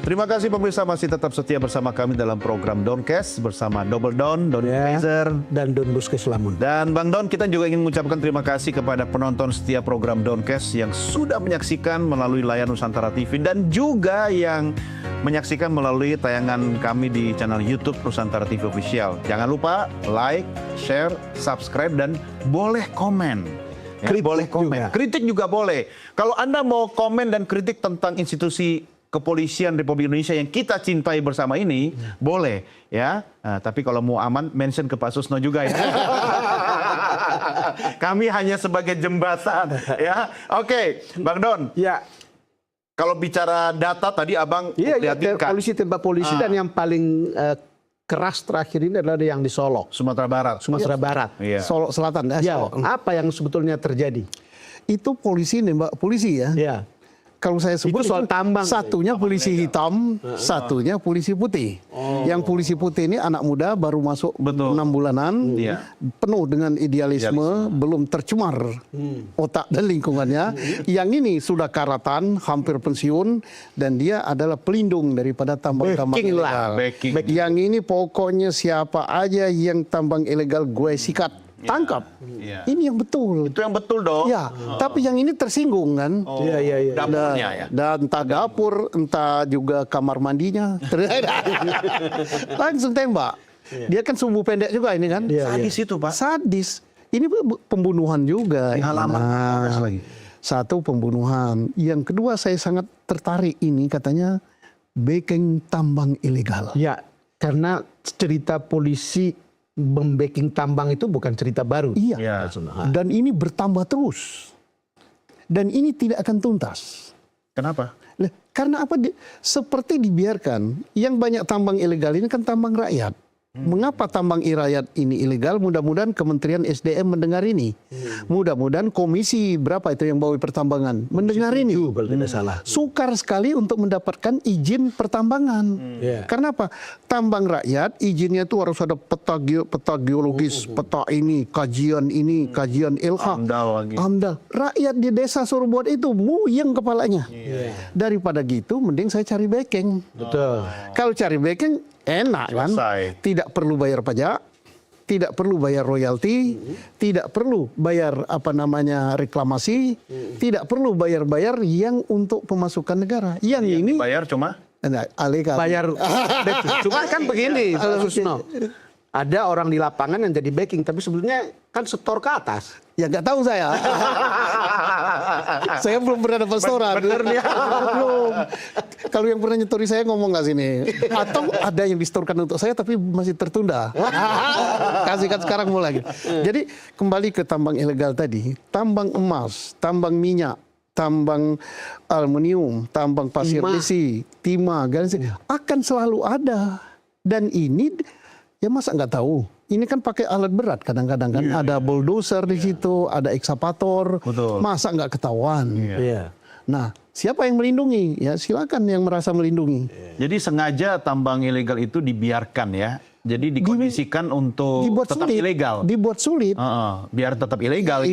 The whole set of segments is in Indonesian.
Terima kasih pemirsa masih tetap setia bersama kami dalam program Doncast bersama Double Don, Don Kaiser, dan Don Buskes Lamun. Dan Bang Don, kita juga ingin mengucapkan terima kasih kepada penonton setia program Doncast yang sudah menyaksikan melalui layar Nusantara TV dan juga yang menyaksikan melalui tayangan kami di channel YouTube Nusantara TV Official. Jangan lupa like, share, subscribe, dan boleh komen. Ya, boleh komen. Kritik juga boleh. Kalau Anda mau komen dan kritik tentang institusi Kepolisian Republik Indonesia yang kita cintai bersama ini, boleh ya. Nah, tapi kalau mau aman, mention ke Pak Susno juga ya. Kami hanya sebagai jembatan ya. Oke, Bang Don. Ya. Kalau bicara data tadi Abang lihatin polisi tembak polisi dan yang paling keras terakhir ini adalah yang di Solo, Sumatera Barat. Sumatera Barat, Solo Selatan. Ya, apa yang sebetulnya terjadi? Itu polisi nembak polisi ya. Ya. Kalau saya sebut Itu soal tambang. satunya polisi hitam, satunya polisi putih. Yang polisi putih ini anak muda baru masuk 6 bulanan, penuh dengan idealisme, belum tercemar otak dan lingkungannya. Yang ini sudah karatan, hampir pensiun, dan dia adalah pelindung daripada tambang-tambang ilegal. Yang ini pokoknya siapa aja yang tambang ilegal gue sikat. Tangkap. Ini yang betul. Itu yang betul dong. Ya, tapi yang ini tersinggung kan. Iya. Dapurnya ya. Dan entah dapur, entah juga kamar mandinya. Langsung tembak. Dia kan sumbu pendek juga ini kan. Sadis itu, Pak. Sadis. Ini pembunuhan juga. Lagi. Satu pembunuhan. Yang kedua saya sangat tertarik ini katanya backing tambang ilegal. Ya, karena cerita polisi membacking tambang itu bukan cerita baru. Iya. Dan ini bertambah terus. Dan ini tidak akan tuntas. Kenapa? Karena apa? Seperti dibiarkan. Yang banyak tambang ilegal ini kan tambang rakyat. Mengapa tambang rakyat ini ilegal? Mudah-mudahan Kementerian SDM mendengar ini. Mudah-mudahan komisi berapa itu yang bawa pertambangan mendengar ini. Kalau tidak salah. Sukar sekali untuk mendapatkan izin pertambangan. Karena apa? Tambang rakyat izinnya itu harus ada peta geologis, peta ini, kajian LH. Amdal. Rakyat di desa suruh buat itu, muyeng kepalanya. Daripada gitu, mending saya cari backing. Betul. Kalau cari backing enak kan, tidak perlu bayar pajak, tidak perlu bayar royalti, tidak perlu bayar reklamasi, tidak perlu bayar yang untuk pemasukan negara. Yang ini bayar cuma bayar. Cuma kan begini, Pak Susno. Ada orang di lapangan yang jadi backing, tapi sebetulnya kan setor ke atas. Ya nggak tahu saya. Saya belum pernah dapat setoran. Bener nih. Belum. Kalau yang pernah nyetori saya ngomong nggak sini. Atau ada yang distorkan untuk saya tapi masih tertunda. Kasihkan sekarang mulai. Jadi kembali ke tambang ilegal tadi. Tambang emas, tambang minyak, tambang aluminium, tambang pasir besi, timah, akan selalu ada. Dan ini ya masa nggak tahu? Ini kan pakai alat berat kadang-kadang kan. Ada bulldozer di situ, ada ekskavator. Masa nggak ketahuan? Nah, siapa yang melindungi? Ya silakan yang merasa melindungi. Jadi sengaja tambang ilegal itu dibiarkan ya. Jadi dikondisikan untuk tetap ilegal. Dibuat sulit. Biar tetap ilegal.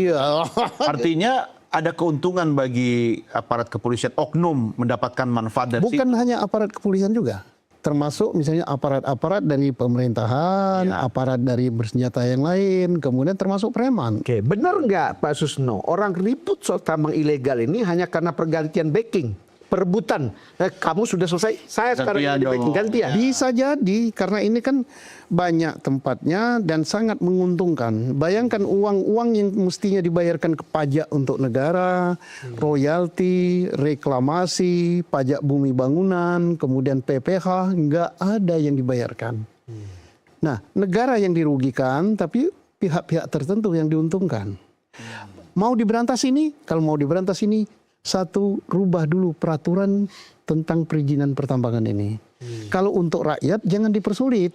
Artinya ada keuntungan bagi aparat kepolisian oknum mendapatkan manfaat dari Bukan hanya aparat kepolisian juga. Termasuk misalnya aparat-aparat dari pemerintahan, aparat dari bersenjata yang lain, kemudian termasuk preman. Oke, benar nggak Pak Susno? Orang ribut soal tambang ilegal ini hanya karena pergantian backing, perebutan. Kamu sudah selesai, saya sekarang jadi backing gantian. Bisa jadi, karena ini kan banyak tempatnya dan sangat menguntungkan. Bayangkan uang-uang yang mestinya dibayarkan ke pajak untuk negara, royalti, reklamasi, pajak bumi bangunan, kemudian PPH, nggak ada yang dibayarkan. Nah, negara yang dirugikan, tapi pihak-pihak tertentu yang diuntungkan. Mau diberantas ini? Kalau mau diberantas ini, satu, rubah dulu peraturan tentang perizinan pertambangan ini. Kalau untuk rakyat jangan dipersulit.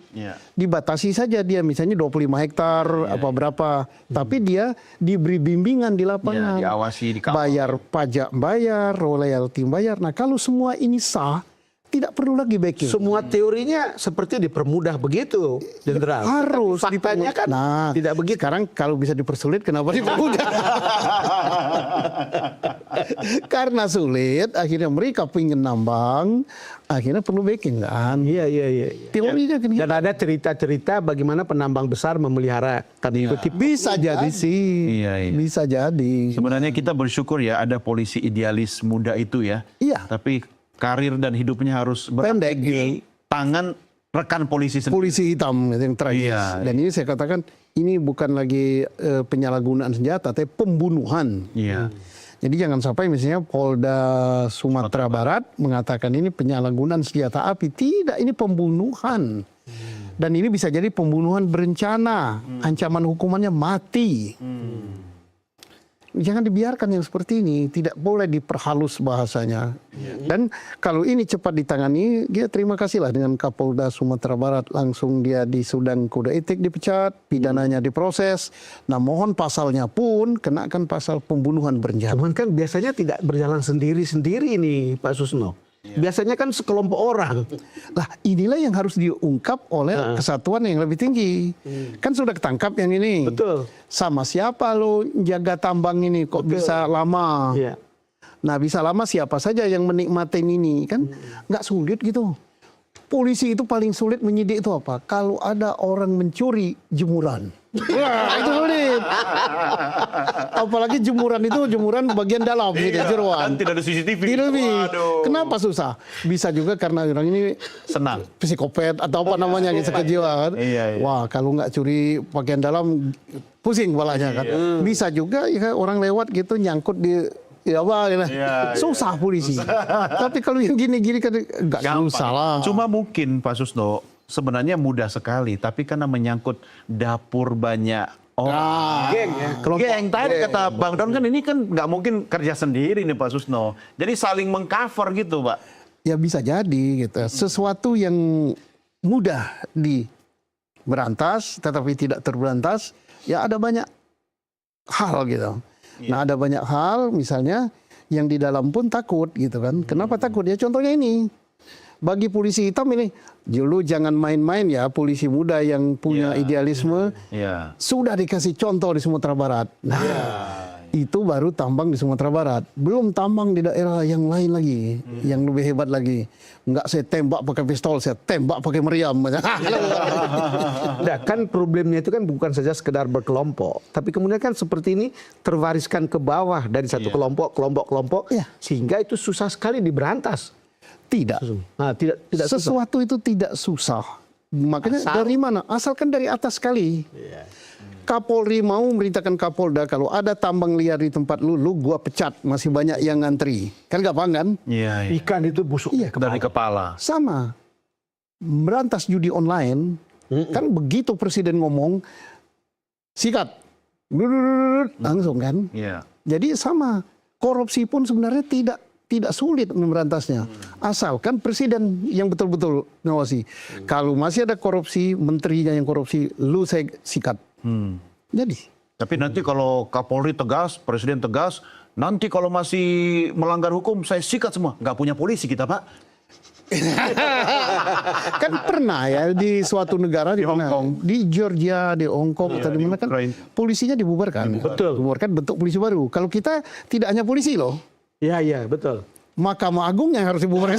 Dibatasi saja dia misalnya 25 hektar berapa. Tapi dia diberi bimbingan di lapangan. Diawasi, dikawal. Bayar pajak bayar, royalti bayar. Nah, kalau semua ini sah, tidak perlu lagi backing. Semua teorinya seperti dipermudah begitu, Jenderal. Harus Tapi faktanya kan tidak begitu. Sekarang kalau bisa dipersulit, kenapa dipermudah? Karena sulit, akhirnya mereka ingin nambang, akhirnya perlu backing kan. Iya. Teorinya kan gitu. Dan ada cerita-cerita bagaimana penambang besar memelihara tanda kutip. Bisa jadi sih, Iya. bisa jadi. Sebenarnya kita bersyukur ya ada polisi idealis muda itu ya. Iya. Tapi karir dan hidupnya harus Pendek di gitu. tangan rekan polisi sendiri. Polisi hitam yang tragis. Iya. Dan ini saya katakan ini bukan lagi penyalahgunaan senjata, tapi pembunuhan. Iya. Jadi jangan sampai misalnya Polda Sumatera Barat mengatakan ini penyalahgunaan senjata api. Tidak, ini pembunuhan. Dan ini bisa jadi pembunuhan berencana. Ancaman hukumannya mati. Jangan dibiarkan yang seperti ini. Tidak boleh diperhalus bahasanya. Dan kalau ini cepat ditangani, dia terima kasihlah dengan Kapolda Sumatera Barat. Langsung dia di Sidang Kode Etik dipecat, pidananya diproses. Nah mohon pasalnya pun kenakan pasal pembunuhan berencana. Cuman kan biasanya tidak berjalan sendiri-sendiri nih Pak Susno. Biasanya kan sekelompok orang. Lah inilah yang harus diungkap oleh kesatuan yang lebih tinggi. Kan sudah ketangkap yang ini. Betul. Sama siapa lo jaga tambang ini kok bisa lama? Iya. Nah bisa lama siapa saja yang menikmatin ini kan nggak sulit gitu. Polisi itu paling sulit menyidik itu apa? Kalau ada orang mencuri jemuran. Wah, itu sulit. Apalagi jemuran itu jemuran bagian dalam gitu, jeruan. Dan tidak ada CCTV. Tidak lebih. Waduh. Kenapa susah? Bisa juga karena orang ini Senang. psikopat atau apa namanya gitu kejiwaan. Iya. Wah, kalau nggak curi bagian dalam pusing kepalanya kan. Bisa juga ya orang lewat gitu nyangkut di ya apa gitu. Susah polisi. Tapi kalau yang gini-gini kan nggak susah lah. Cuma mungkin Pak Susno sebenarnya mudah sekali, tapi karena menyangkut dapur banyak orang. Geng ya. Geng tadi kata Bang Don kan ini kan nggak mungkin kerja sendiri nih Pak Susno. Jadi saling mengcover gitu Pak. Ya bisa jadi gitu. Sesuatu yang mudah diberantas tetapi tidak terberantas, ya ada banyak hal gitu. Nah ada banyak hal misalnya yang di dalam pun takut gitu kan. Kenapa takut? Ya contohnya ini. Bagi polisi hitam ini, dulu jangan main-main ya polisi muda yang punya idealisme. Iya. Sudah dikasih contoh di Sumatera Barat. Nah, itu baru tambang di Sumatera Barat. Belum tambang di daerah yang lain lagi, yang lebih hebat lagi. Enggak saya tembak pakai pistol, saya tembak pakai meriam. Nah, kan problemnya itu kan bukan saja sekedar berkelompok, tapi kemudian kan seperti ini terwariskan ke bawah dari satu kelompok, Iya. sehingga itu susah sekali diberantas. Tidak. Nah, tidak susah. Sesuatu itu tidak susah. Makanya dari mana? Asalkan dari atas sekali. Kapolri mau merintahkan Kapolda kalau ada tambang liar di tempat lu gua pecat. Masih banyak yang ngantri. Kan gampang kan? Iya. Ikan itu busuk. Iya. Dari kepala. Sama. Merantas judi online, kan begitu presiden ngomong, sikat. Langsung kan? Iya. Jadi sama. Korupsi pun sebenarnya tidak sulit memberantasnya. Asalkan presiden yang betul-betul ngawasi. Kalau masih ada korupsi, menterinya yang korupsi, lu saya sikat. Jadi. Tapi nanti kalau Kapolri tegas, Presiden tegas, nanti kalau masih melanggar hukum, saya sikat semua. Nggak punya polisi kita, Pak. Kan pernah ya di suatu negara di Hong Kong. di Georgia, di Hong Kong atau di mana kan Ukraina. polisinya dibubarkan. Betul. Dibubarkan bentuk polisi baru. Kalau kita tidak hanya polisi loh. Iya, betul. Mahkamah Agung yang harus dibubarkan.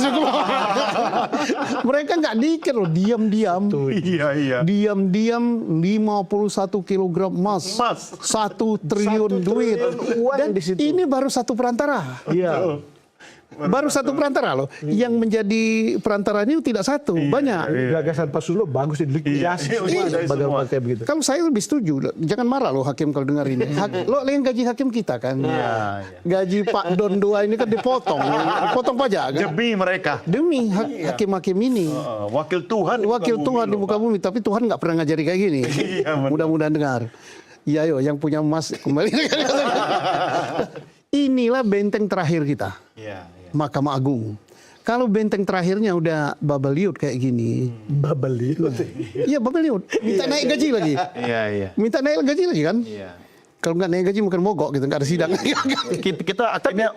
Mereka nggak dikir loh, diam-diam. Iya. Diam-diam 51 kilogram emas. 1 triliun duit. uang Dan di situ. ini baru satu perantara. Iya. Baru satu perantara loh. Yang menjadi perantara ini tidak satu, banyak. Gagasan Pak Susno bagus dilikuidasi semua lembaga kayak begitu. Kalau saya lebih setuju, jangan marah loh hakim kalau dengar ini. Lo lihat gaji hakim kita kan. Gaji Pak Don 2 ini kan dipotong pajak kan. Demi mereka. Demi hakim-hakim ini. Wakil Tuhan. Wakil Tuhan di muka bumi, tapi Tuhan nggak pernah ngajari kayak gini. Mudah-mudahan dengar. Iya yo, yang punya emas kembali. Inilah benteng terakhir kita. Mahkamah Agung. Kalau benteng terakhirnya udah babeliut kayak gini. Babeliut. Iya babeliut. Minta naik gaji lagi. Iya. Minta naik gaji lagi kan? Iya. Kalau nggak naik gaji mungkin mogok gitu, nggak ada sidang. Kita akhirnya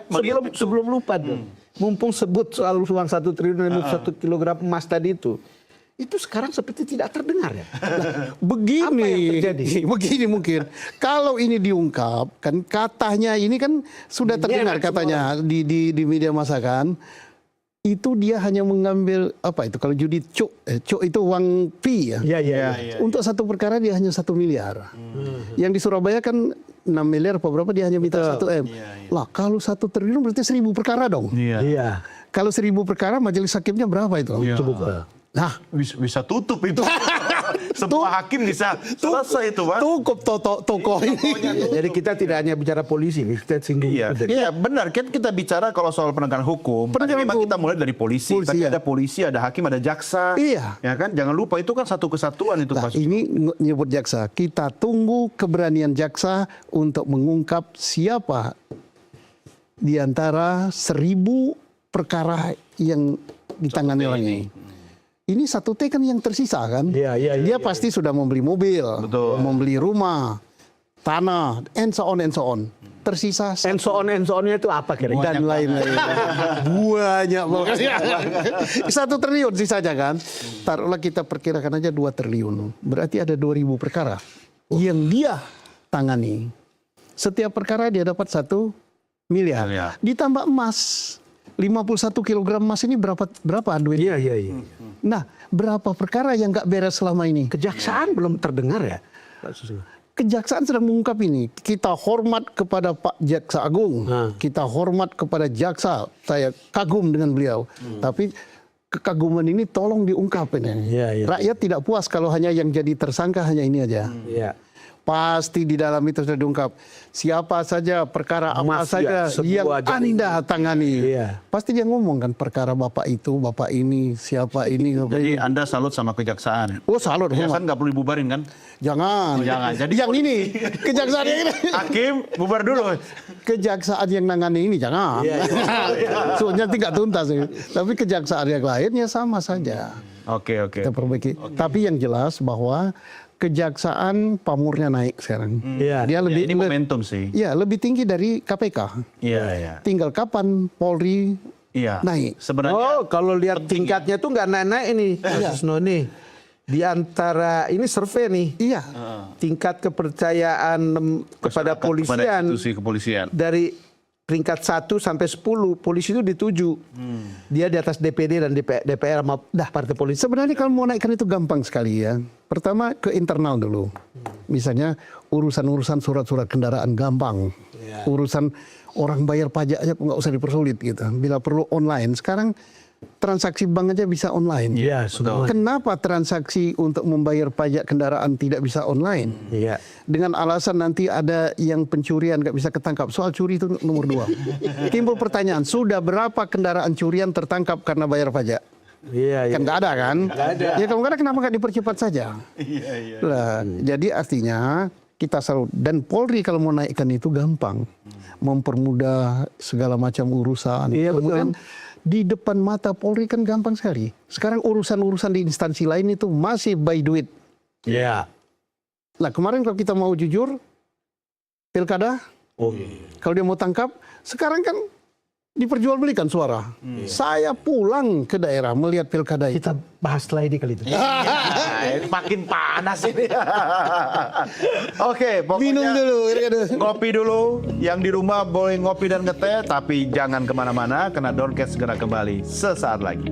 Sebelum lupa tuh. mumpung sebut soal uang 1 triliun dan 1 kilogram emas tadi itu sekarang seperti tidak terdengar ya. Apa yang terjadi? Begini mungkin. Kalau ini diungkap, kan katanya ini kan sudah terdengar katanya di media massa kan. Itu dia hanya mengambil apa itu kalau judi cuk itu uang fee ya. Iya. Untuk satu perkara dia hanya 1 miliar. Yang di Surabaya kan 6 miliar apa berapa dia hanya minta 1 M. Lah kalau 1 triliun berarti 1000 perkara dong. Iya. Kalau 1000 perkara majelis hakimnya berapa itu? Coba. Nah, Bisa tutup itu. Semua hakim bisa selesai itu, Pak. cukup tokoh ini. Jadi kita tidak hanya bicara polisi, kita singgung. Iya, benar. Kan kita bicara kalau soal penegakan hukum. Penegakan Memang hukum. kita mulai dari polisi. Tapi Ya. ada polisi, ada hakim, ada jaksa. Iya. Ya kan? Jangan lupa itu kan satu kesatuan itu, Nah, Pak. ini nyebut jaksa. Kita tunggu keberanian jaksa untuk mengungkap siapa di antara 1000 perkara yang ditangani orang ini. Ini 1T kan yang tersisa kan? Iya. Dia pasti sudah membeli mobil, Betul. membeli rumah, tanah, and so on. Tersisa And so on-nya itu apa kira-kira? dan lain-lain. Banyak pokoknya. 1 triliun sisanya kan. Taruhlah kita perkirakan aja 2 triliun. Berarti ada 2000 perkara yang dia tangani. Setiap perkara dia dapat 1 miliar. Miliar. Ditambah emas. 51 kilogram emas ini berapa duit? Iya. Nah, berapa perkara yang nggak beres selama ini? Kejaksaan belum terdengar ya, Pak Susi? Kejaksaan sedang mengungkap ini. Kita hormat kepada Pak Jaksa Agung. Kita hormat kepada jaksa. Saya kagum dengan beliau. Tapi kekaguman ini tolong diungkap ini. Iya. Rakyat tidak puas kalau hanya yang jadi tersangka hanya ini aja. Iya. Pasti di dalam itu sudah diungkap. Siapa saja, perkara apa Emas, saja ya, yang sebuah Anda tangani. Iya. Pasti dia ngomong kan perkara bapak itu, bapak ini, siapa ini. Jadi Anda salut sama kejaksaan. Oh salut, hormat. Kejaksaan nggak perlu dibubarin kan? Jangan. Jangan. Jadi yang ini, kejaksaan yang ini. Hakim bubar dulu. Kejaksaan yang nangani ini jangan. Soalnya tidak tuntas. Tapi kejaksaan yang lainnya sama saja. Oke. Kita perbaiki. Tapi yang jelas bahwa kejaksaan pamornya naik sekarang. Iya. Dia lebih Ini momentum sih. ya lebih tinggi dari KPK. Iya. Tinggal kapan Polri Iya. naik. Sebenarnya Kalau lihat tingkatnya tuh nggak naik-naik ini, Mas Susno nih. Di antara ini survei nih, Iya. tingkat kepercayaan kepada kepada polisian institusi kepolisian. dari peringkat 1 sampai 10, polisi itu di 7. Dia di atas DPD dan DPR sama partai polisi. Sebenarnya kalau mau naikkan itu gampang sekali ya. Pertama ke internal dulu. Misalnya urusan-urusan surat-surat kendaraan gampang. Urusan orang bayar pajak aja nggak usah dipersulit gitu. Bila perlu online. Sekarang transaksi bank aja bisa online. Iya, semua. Kenapa transaksi untuk membayar pajak kendaraan tidak bisa online? Iya. Dengan alasan nanti ada yang pencurian nggak bisa ketangkap. Soal curi itu nomor 2. Timbul pertanyaan, sudah berapa kendaraan curian tertangkap karena bayar pajak? Iya. Kan nggak ada kan? Ya kalau nggak ada kenapa nggak dipercepat saja? Lah, jadi artinya kita selalu dan Polri kalau mau naikkan itu gampang, mempermudah segala macam urusan. Iya, Kemudian di depan mata Polri kan gampang sekali. Sekarang urusan-urusan di instansi lain itu masih by duit. Iya. Nah kemarin kalau kita mau jujur, pilkada, kalau dia mau tangkap, sekarang kan diperjualbelikan suara. Saya pulang ke daerah melihat pilkada itu. Kita bahas setelah ini kali itu. Makin panas ini. Oke, pokoknya Minum dulu. ngopi dulu. Yang di rumah boleh ngopi dan ngeteh, tapi jangan kemana-mana karena Doncast segera kembali sesaat lagi.